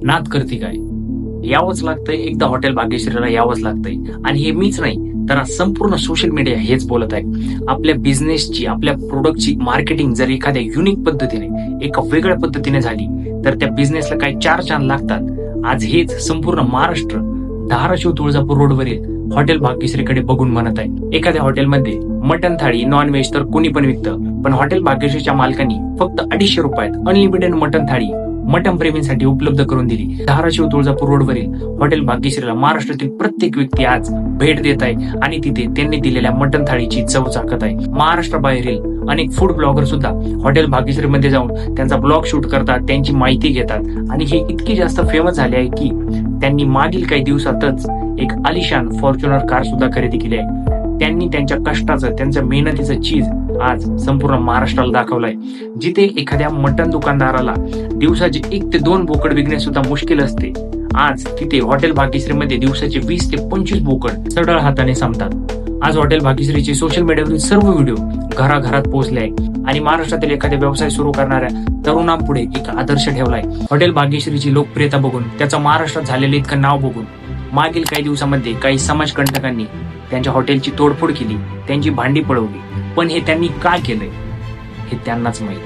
नाद करते काय? यावंच लागतंय, एकदा हॉटेल भाग्यश्रीला यावंच लागतंय. आणि हे मीच नाही तर आज संपूर्ण सोशल मीडिया हेच बोलत आहे. आपल्या बिझनेसची, आपल्या प्रोडक्टची मार्केटिंग जर एखाद्या युनिक पद्धतीने, एका वेगळ्या पद्धतीने झाली तर त्या बिझनेसला काही 4 चांद लागतात. आज हेच संपूर्ण महाराष्ट्र धाराशिव तुळजापूर रोडवरील हॉटेल भाग्यश्रीकडे बघून म्हणत आहे. एखाद्या हॉटेलमध्ये मटन थाळी, नॉनव्हेज तर कोणी पण विकतं, पण हॉटेल भाग्यश्रीच्या मालकांनी फक्त 250 रुपयात अनलिमिटेड मटन थाळी मटन प्रेमींसाठी उपलब्ध करून दिली. धाराशिव तुळजापूर रोडवरील हॉटेल भाग्यश्रीला महाराष्ट्रातील प्रत्येक व्यक्ती आज भेट देत आहे आणि तिथे त्यांनी दिलेल्या मटन थाळीची चव चाकत आहे. महाराष्ट्राबाहेरील अनेक फूड ब्लॉगर सुद्धा हॉटेल भाग्यश्रीमध्ये जाऊन त्यांचा ब्लॉग शूट करतात, त्यांची माहिती घेतात आणि हे इतकी जास्त फेमस झाले आहे की त्यांनी मागील काही दिवसातच एक आलिशान फॉर्च्युनर कार सुद्धा खरेदी केली आहे. त्यांनी त्यांच्या कष्टाचं, त्यांच्या मेहनतीचं चीज आज संपूर्ण महाराष्ट्राला दाखवलंय. जिथे एखाद्या मटन दुकानदाराला दिवसाचे 1 ते 2 बोकड विकणे सुद्धा मुश्किल असते, आज तिथे हॉटेल भाग्यश्रीमध्ये दिवसाचे 20 ते 25 बोकड सरळ हाताने संपतात. आज हॉटेल भाग्यश्रीचे सोशल मीडियावरील सर्व व्हिडिओ घराघरात पोहोचले आहे आणि महाराष्ट्रातील एखादा व्यवसाय सुरू करणाऱ्या तरुणांपुढे एक आदर्श ठेवलाय. हॉटेल भाग्यश्रीची लोकप्रियता बघून, त्याचं महाराष्ट्रात झालेलं इतकं नाव बघून मागील काही दिवसामध्ये काही समाजकंटकांनी त्यांच्या हॉटेलची तोडफोड केली, त्यांची भांडी पळवली. पण हे त्यांनी का केलंय हे त्यांनाच माहिती.